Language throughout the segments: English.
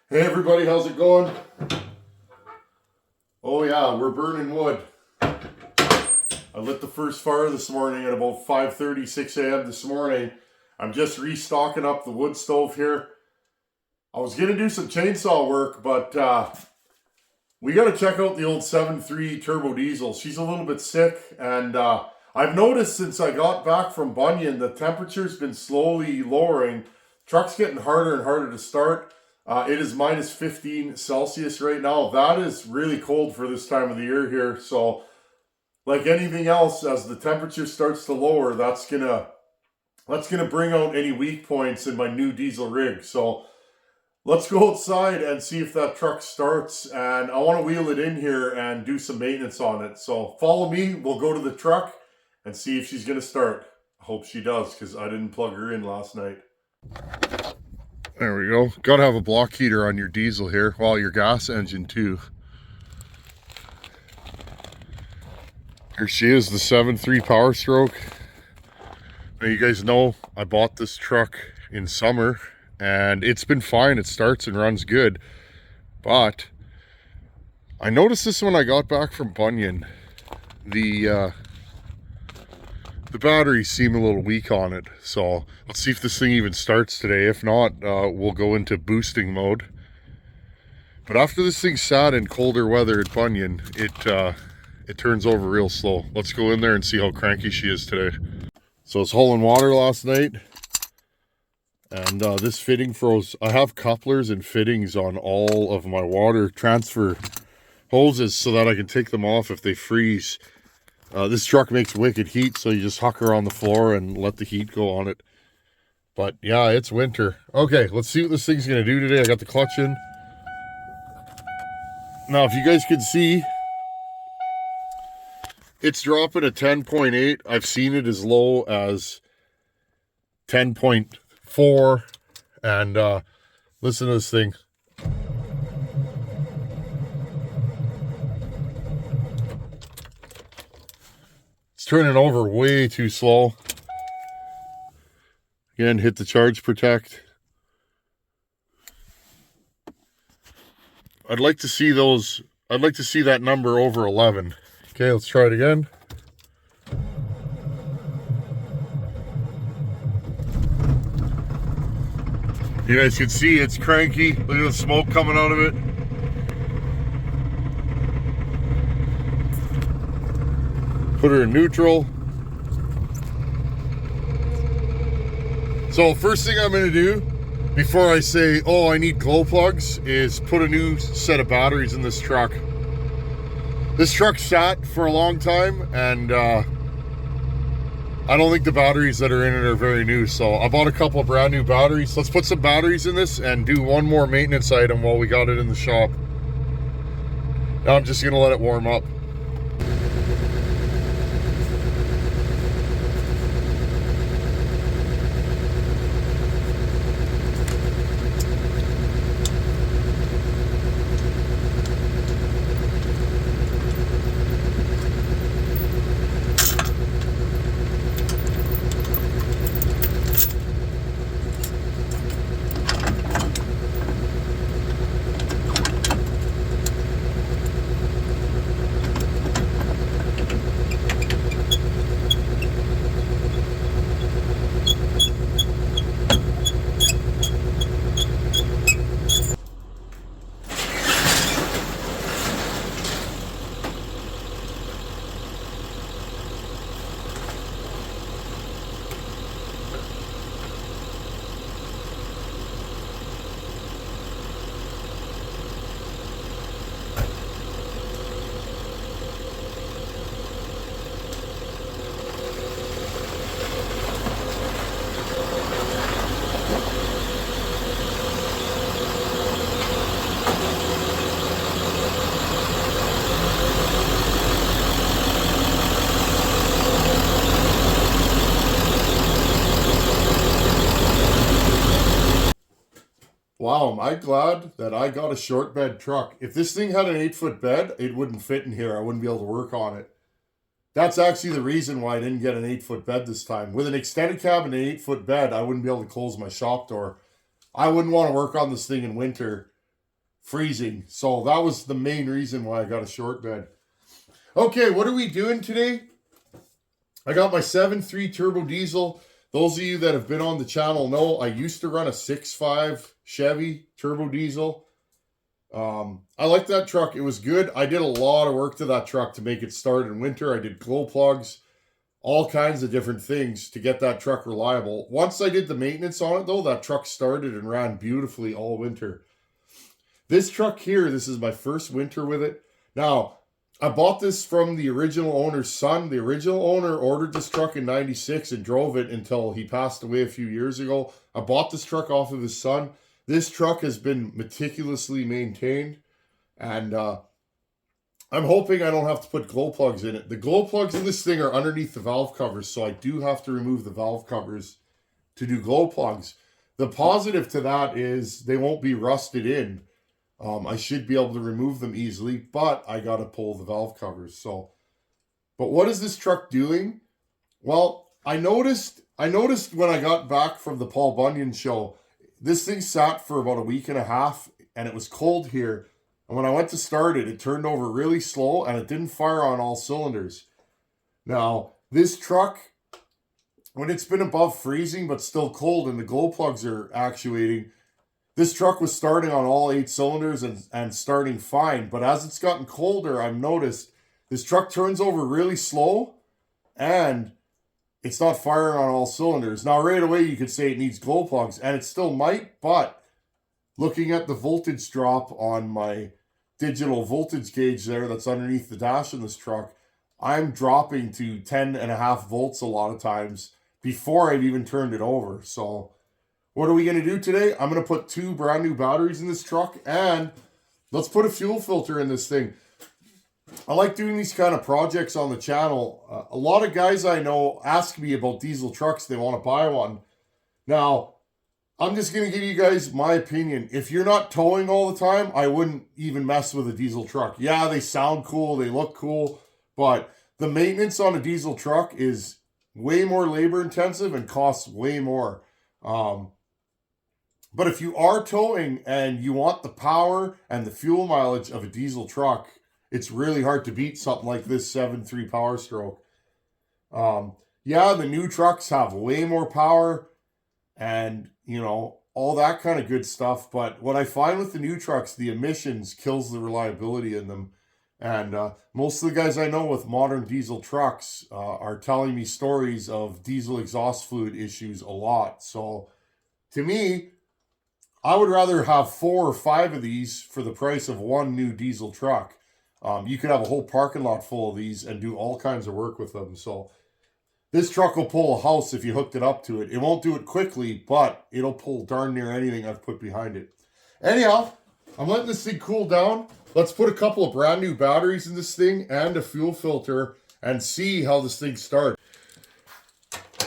Hey everybody, how's it going? Oh yeah, we're burning wood. I lit the first fire this morning at about 5:30, 6 a.m. this morning. I'm just restocking up the wood stove here. I was gonna do some chainsaw work, but we gotta check out the old 7.3 turbo diesel. She's a little bit sick, and I've noticed since I got back from Bunyan, the temperature's been slowly lowering. Truck's getting harder and harder to start. It is minus 15 Celsius right now. That is really cold for this time of the year here. So, like anything else, as the temperature starts to lower, that's gonna bring out any weak points in my new diesel rig. So, let's go outside and see if that truck starts. And I want to wheel it in here and do some maintenance on it. So, follow me. We'll go to the truck and see if she's gonna start. I hope she does, because I didn't plug her in last night. There we go. Gotta have a block heater on your diesel here. Well, your gas engine too. Here she is, the 7.3 Power Stroke. Now you guys know I bought this truck in summer and it's been fine. It starts and runs good. But I noticed this when I got back from Bunyan. The batteries seem a little weak on it, so let's see if this thing even starts today. If not, we'll go into boosting mode. But after this thing sat in colder weather at Bunyan, it turns over real slow. Let's go in there and see how cranky she is today. So it's hauling water last night, and this fitting froze. I have couplers and fittings on all of my water transfer hoses so that I can take them off if they freeze. This truck makes wicked heat, so you just huck her on the floor and let the heat go on it. But yeah, it's winter. Okay, let's see what this thing's gonna do today. I got the clutch in. Now, if you guys can see, it's dropping at 10.8. I've seen it as low as 10.4. And listen to this thing. Turning over way too slow. Again, hit the charge protect. I'd like to see that number over 11. Okay, let's try it again. You guys can see it's cranky. Look at the smoke coming out of it. Put her in neutral. So first thing I'm gonna do before I say, oh, I need glow plugs, is put a new set of batteries in this truck. This truck sat for a long time, and I don't think the batteries that are in it are very new. So I bought a couple of brand new batteries. Let's put some batteries in this and do one more maintenance item while we got it in the shop. Now I'm just gonna let it warm up. Wow, am I glad that I got a short bed truck. If this thing had an 8-foot bed, it wouldn't fit in here. I wouldn't be able to work on it. That's actually the reason why I didn't get an 8-foot bed this time. With an extended cab and an 8-foot bed, I wouldn't be able to close my shop door. I wouldn't want to work on this thing in winter freezing. So that was the main reason why I got a short bed. Okay, what are we doing today? I got my 7.3 turbo diesel. Those of you that have been on the channel know I used to run a 6.5 Chevy turbo diesel. I liked that truck. It was good. I did a lot of work to that truck to make it start in winter. I did glow plugs, all kinds of different things to get that truck reliable. Once I did the maintenance on it though, that truck started and ran beautifully all winter. This truck here, this is my first winter with it. Now, I bought this from the original owner's son. The original owner ordered this truck in 96 and drove it until he passed away a few years ago. I bought this truck off of his son. This truck has been meticulously maintained, and I'm hoping I don't have to put glow plugs in it. The glow plugs in this thing are underneath the valve covers, so I do have to remove the valve covers to do glow plugs. The positive to that is they won't be rusted in. I should be able to remove them easily, but I got to pull the valve covers. So, but what is this truck doing? Well, I noticed when I got back from the Paul Bunyan show, this thing sat for about a week and a half, and it was cold here. And when I went to start it, it turned over really slow, and it didn't fire on all cylinders. Now, this truck, when it's been above freezing but still cold and the glow plugs are actuating, this truck was starting on all 8 cylinders and starting fine. But as it's gotten colder, I've noticed this truck turns over really slow and it's not firing on all cylinders. Now, right away, you could say it needs glow plugs, and it still might, but looking at the voltage drop on my digital voltage gauge there that's underneath the dash in this truck, I'm dropping to 10.5 volts a lot of times before I've even turned it over. So what are we going to do today? I'm going to put 2 brand new batteries in this truck, and let's put a fuel filter in this thing. I like doing these kind of projects on the channel. A lot of guys I know ask me about diesel trucks. They want to buy one. Now, I'm just going to give you guys my opinion. If you're not towing all the time, I wouldn't even mess with a diesel truck. Yeah, they sound cool, they look cool, but the maintenance on a diesel truck is way more labor intensive and costs way more. But if you are towing and you want the power and the fuel mileage of a diesel truck, it's really hard to beat something like this 7.3 Power Stroke. Yeah, the new trucks have way more power and, you know, all that kind of good stuff. But what I find with the new trucks, the emissions kills the reliability in them. And most of the guys I know with modern diesel trucks are telling me stories of diesel exhaust fluid issues a lot. So to me, I would rather have 4 or 5 of these for the price of one new diesel truck. You could have a whole parking lot full of these and do all kinds of work with them. So this truck will pull a house if you hooked it up to it. It won't do it quickly, but it'll pull darn near anything I've put behind it. Anyhow, I'm letting this thing cool down. Let's put a couple of brand new batteries in this thing and a fuel filter and see how this thing starts.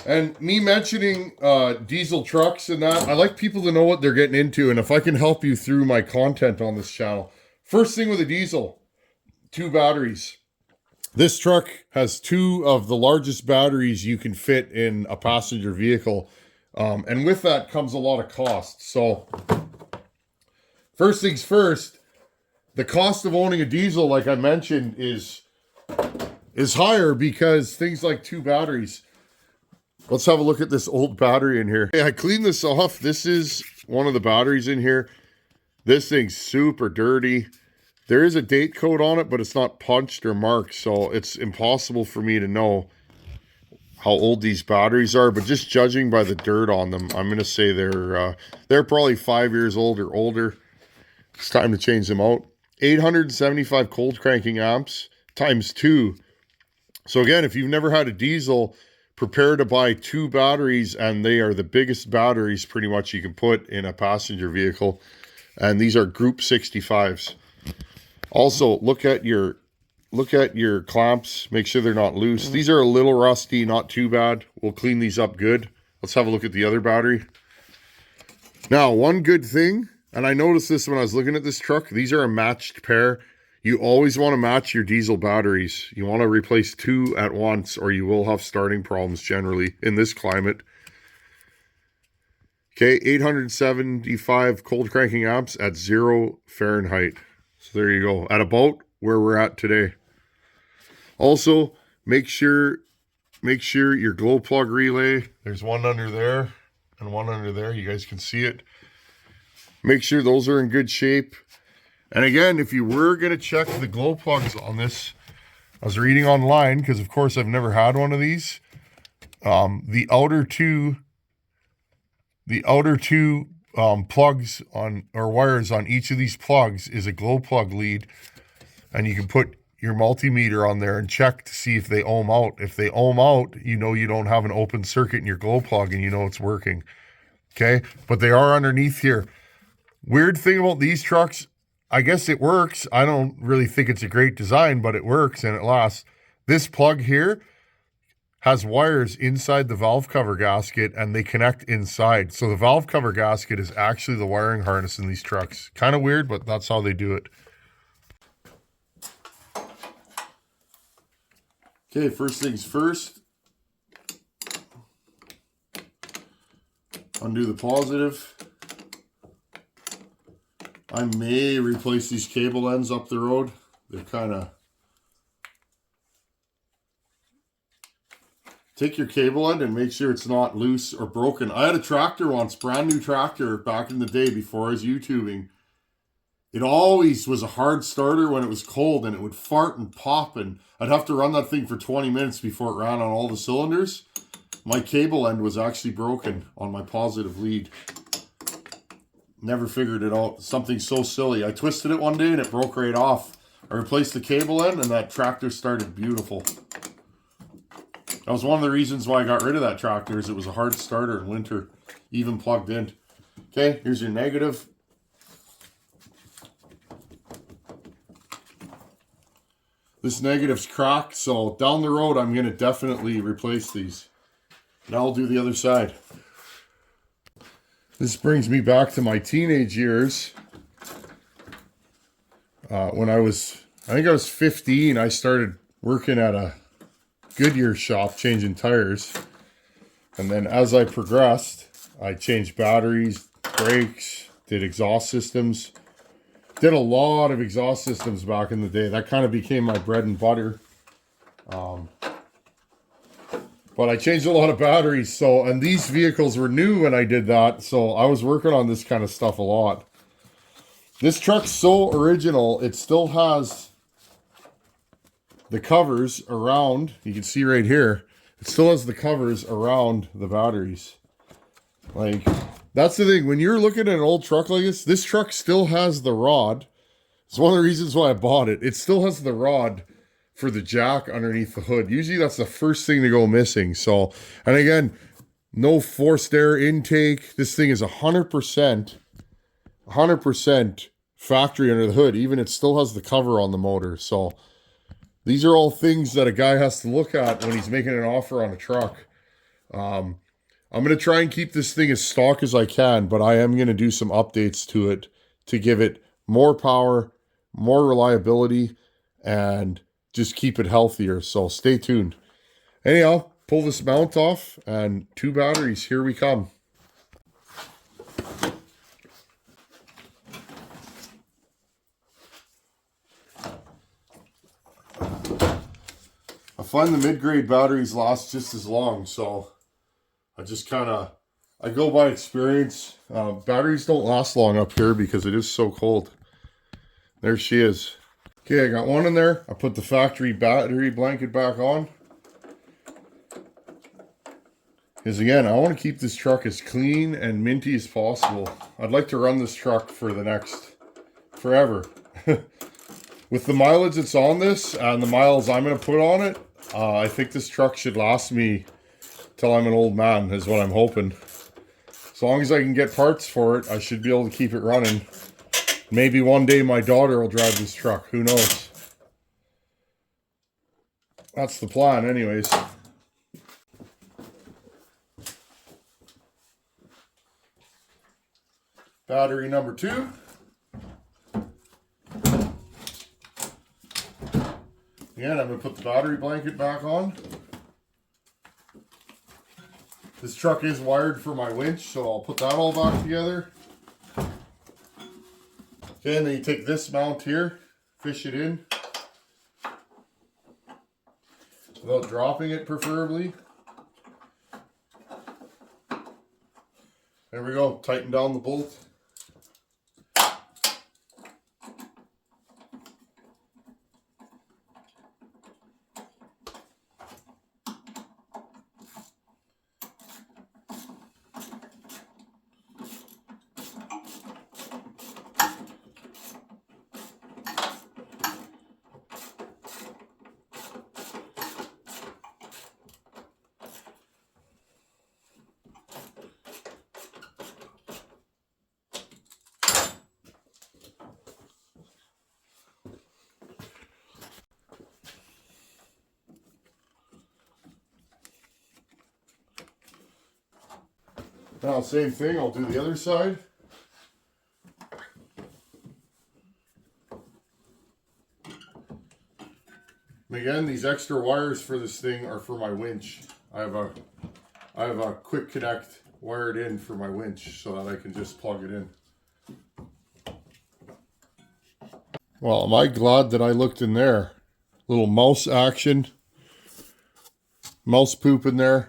And me mentioning diesel trucks and that, I like people to know what they're getting into, and if I can help you through my content on this channel. First thing with a diesel, 2 batteries. This truck has 2 of the largest batteries you can fit in a passenger vehicle. And with that comes a lot of cost. So first things first, the cost of owning a diesel, like I mentioned, is higher because things like 2 batteries. Let's have a look at this old battery in here. I cleaned this off. This is one of the batteries in here. This thing's super dirty. There is a date code on it, but it's not punched or marked, so it's impossible for me to know how old these batteries are. But just judging by the dirt on them, I'm going to say they're probably 5 years old or older. It's time to change them out. 875 cold cranking amps times 2. So again, if you've never had a diesel, prepare to buy 2 batteries, and they are the biggest batteries pretty much you can put in a passenger vehicle. And these are Group 65s. Also, look at your clamps. Make sure they're not loose. These are a little rusty, not too bad. We'll clean these up good. Let's have a look at the other battery. Now, one good thing, and I noticed this when I was looking at this truck, these are a matched pair. You always want to match your diesel batteries. You want to replace 2 at once, or you will have starting problems generally in this climate. Okay, 875 cold cranking amps at 0 Fahrenheit. So there you go, at about where we're at today. Also, make sure your glow plug relay, there's one under there and one under there. You guys can see it. Make sure those are in good shape. And again, if you were going to check the glow plugs on this, I was reading online, because of course I've never had one of these. The outer two plugs on, or wires on each of these plugs, is a glow plug lead, and you can put your multimeter on there and check to see if they ohm out. If they ohm out, you know you don't have an open circuit in your glow plug, and you know it's working. Okay, but they are underneath here. Weird thing about these trucks, I guess it works. I don't really think it's a great design, but it works and it lasts. This plug here has wires inside the valve cover gasket, and they connect inside. So the valve cover gasket is actually the wiring harness in these trucks. Kind of weird, but that's how they do it. Okay, first things first. Undo the positive. I may replace these cable ends up the road. They're kind of... Take your cable end and make sure it's not loose or broken. I had a tractor once, brand new tractor, back in the day before I was YouTubing. It always was a hard starter when it was cold, and it would fart and pop, and I'd have to run that thing for 20 minutes before it ran on all the cylinders. My cable end was actually broken on my positive lead. Never figured it out. Something so silly. I twisted it one day and it broke right off. I replaced the cable end and that tractor started beautiful. That was one of the reasons why I got rid of that tractor, is it was a hard starter in winter, even plugged in. Okay, here's your negative. This negative's cracked, so down the road I'm going to definitely replace these. Now I'll do the other side. This brings me back to my teenage years. When I think I was 15, I started working at a Goodyear shop changing tires. And then as I progressed, I changed batteries, brakes, did exhaust systems. Did a lot of exhaust systems back in the day. That kind of became my bread and butter. But I changed a lot of batteries, so, and these vehicles were new when I did that, so I was working on this kind of stuff a lot. This truck's so original, it still has the covers around, you can see right here, it still has the covers around the batteries. Like, that's the thing, when you're looking at an old truck like this truck still has the rod. It's one of the reasons why I bought it. It still has the rod for the jack underneath the hood. Usually that's the first thing to go missing. So, and again, no forced air intake. This thing is 100% factory under the hood. Even it still has the cover on the motor. So these are all things that a guy has to look at when he's making an offer on a truck. I'm going to try and keep this thing as stock as I can, but I am going to do some updates to it to give it more power, more reliability, and just keep it healthier. So stay tuned. Anyhow, pull this mount off, and 2 batteries, here we come. I find the mid-grade batteries last just as long, so I just I go by experience. Batteries don't last long up here because it is so cold. There she is. Okay, I got one in there. I put the factory battery blanket back on. Because again, I want to keep this truck as clean and minty as possible. I'd like to run this truck for the next forever. With the mileage that's on this and the miles I'm going to put on it, I think this truck should last me till I'm an old man, is what I'm hoping. As long as I can get parts for it, I should be able to keep it running. Maybe one day my daughter will drive this truck. Who knows? That's the plan anyways. Battery number 2. Again, I'm going to put the battery blanket back on. This truck is wired for my winch, so I'll put that all back together. Okay, and then you take this mount here, fish it in. Without dropping it, preferably. There we go, tighten down the bolt. Now, same thing, I'll do the other side. And again, these extra wires for this thing are for my winch. I have a quick connect wired in for my winch so that I can just plug it in. Well, am I glad that I looked in there. Little mouse action. Mouse poop in there.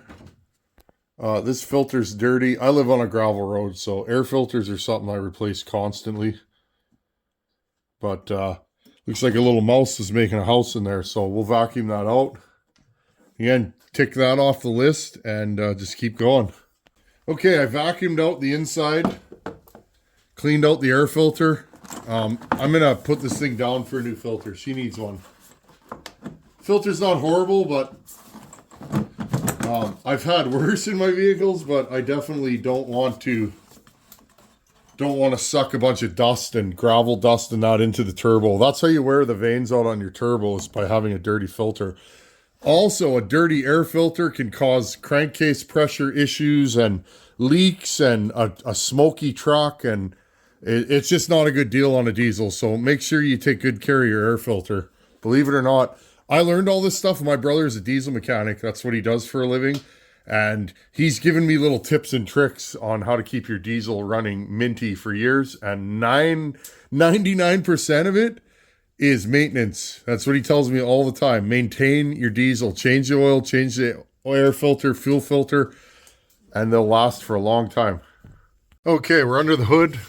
This filter's dirty. I live on a gravel road, so air filters are something I replace constantly. But looks like a little mouse is making a house in there, so we'll vacuum that out. Again, tick that off the list and just keep going. Okay, I vacuumed out the inside, cleaned out the air filter. I'm gonna put this thing down for a new filter. She needs one. Filter's not horrible, but I've had worse in my vehicles, but I definitely don't want to suck a bunch of dust and gravel dust and that into the turbo. That's how you wear the veins out on your turbo, is by having a dirty filter. Also, a dirty air filter can cause crankcase pressure issues and leaks and a smoky truck, and it's just not a good deal on a diesel. So make sure you take good care of your air filter. Believe it or not, I learned all this stuff. My brother is a diesel mechanic. That's what he does for a living. And he's given me little tips and tricks on how to keep your diesel running minty for years. And 99% of it is maintenance. That's what he tells me all the time. Maintain your diesel. Change the oil, change the air filter, fuel filter, and they'll last for a long time. Okay, we're under the hood.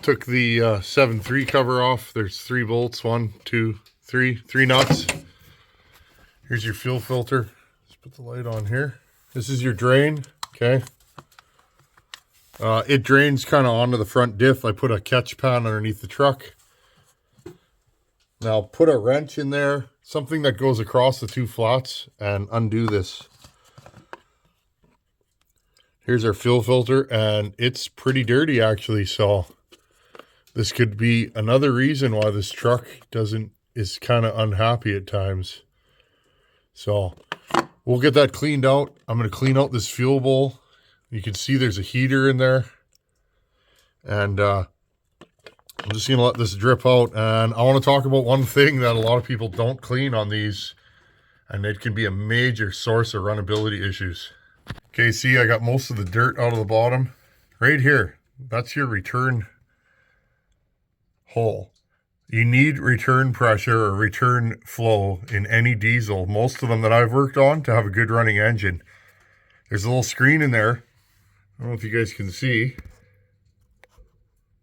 Took the 7.3 cover off. There's 3 bolts, 1, 2, 3 nuts. Here's your fuel filter. Let's put the light on here. This is your drain, okay? It drains kind of onto the front diff. I put a catch pan underneath the truck. Now put a wrench in there, something that goes across the 2 flats, and undo this. Here's our fuel filter, and it's pretty dirty actually, so this could be another reason why this truck is kind of unhappy at times. So we'll get that cleaned out. I'm going to clean out this fuel bowl. You can see there's a heater in there. And I'm just going to let this drip out. And I want to talk about one thing that a lot of people don't clean on these, and it can be a major source of runnability issues. Okay, see, I got most of the dirt out of the bottom. Right here, that's your return hole. You need return pressure or return flow in any diesel, most of them that I've worked on, to have a good running engine. There's a little screen in there. I don't know if you guys can see.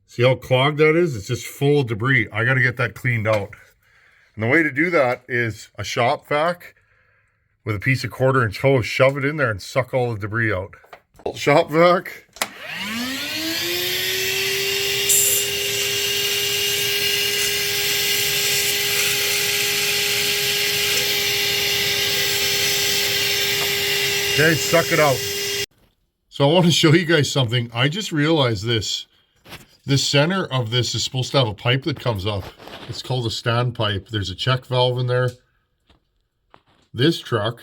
See how clogged that is? It's just full of debris. I got to get that cleaned out. And the way to do that is a shop vac with a piece of 1/4-inch hose. Shove it in there and suck all the debris out. Shop vac. Okay, suck it out. So I want to show you guys something. I just realized this. The center of this is supposed to have a pipe that comes up. It's called a stand pipe. There's a check valve in there. This truck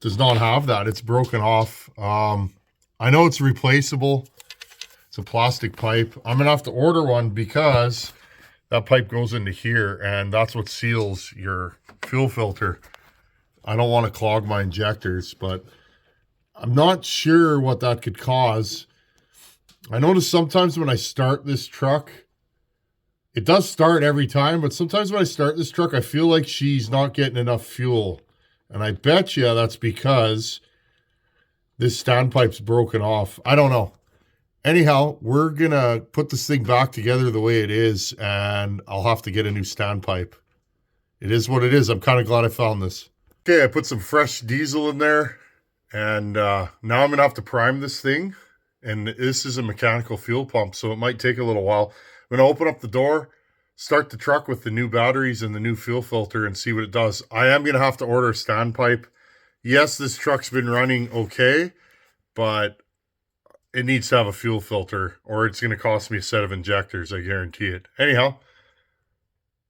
does not have that. It's broken off. I know it's replaceable. It's a plastic pipe. I'm going to have to order one because that pipe goes into here, and that's what seals your fuel filter. I don't want to clog my injectors, but I'm not sure what that could cause. I notice sometimes when I start this truck, it does start every time, but sometimes when I start this truck, I feel like she's not getting enough fuel. And I bet you that's because this standpipe's broken off. I don't know. Anyhow, we're going to put this thing back together the way it is, and I'll have to get a new standpipe. It is what it is. I'm kind of glad I found this. Okay, I put some fresh diesel in there, and now I'm going to have to prime this thing. And this is a mechanical fuel pump, so it might take a little while. I'm going to open up the door, start the truck with the new batteries and the new fuel filter, and see what it does. I am going to have to order a standpipe. Yes, this truck's been running okay, but it needs to have a fuel filter, or it's going to cost me a set of injectors, I guarantee it. Anyhow,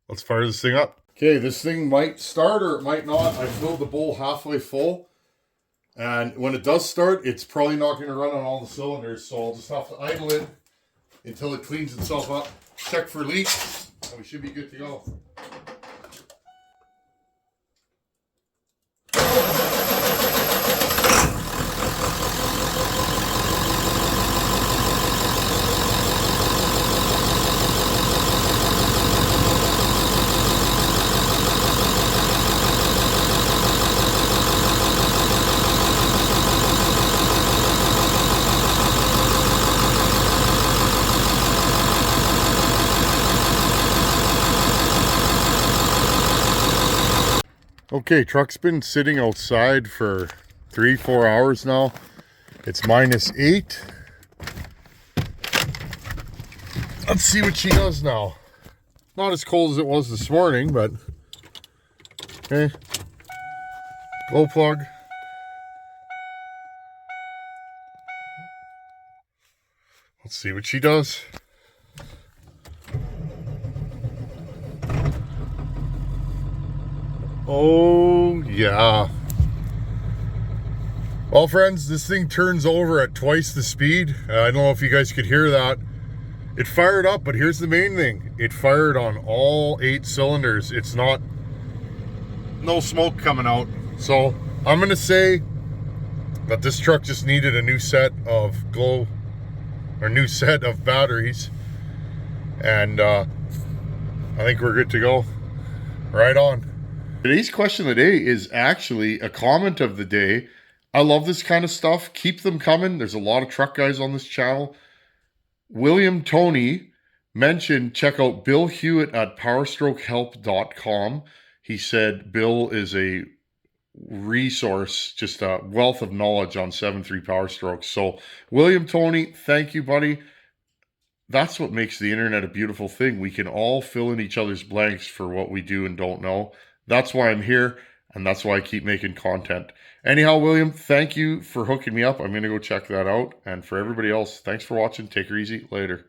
let's fire this thing up. Okay, this thing might start or it might not. I filled the bowl halfway full. And when it does start, it's probably not going to run on all the cylinders, so I'll just have to idle it until it cleans itself up. Check for leaks, and we should be good to go. Okay, truck's been sitting outside for 3-4 hours now. It's -8. Let's see what she does now. Not as cold as it was this morning, but okay. Glow plug. Let's see what she does. Oh, yeah. Well, friends, this thing turns over at twice the speed. I don't know if you guys could hear that. It fired up, but here's the main thing. It fired on all 8 cylinders. It's not, no smoke coming out. So I'm going to say that this truck just needed a new set of new set of batteries. And I think we're good to go. Right on. Today's question of the day is actually a comment of the day. I love this kind of stuff. Keep them coming. There's a lot of truck guys on this channel. William Tony mentioned check out Bill Hewitt at powerstrokehelp.com. He said Bill is a resource, just a wealth of knowledge on 7.3 Power Strokes. So William Tony, thank you, buddy. That's what makes the internet a beautiful thing. We can all fill in each other's blanks for what we do and don't know. That's why I'm here, and that's why I keep making content. Anyhow, William, thank you for hooking me up. I'm going to go check that out. And for everybody else, thanks for watching. Take her easy. Later.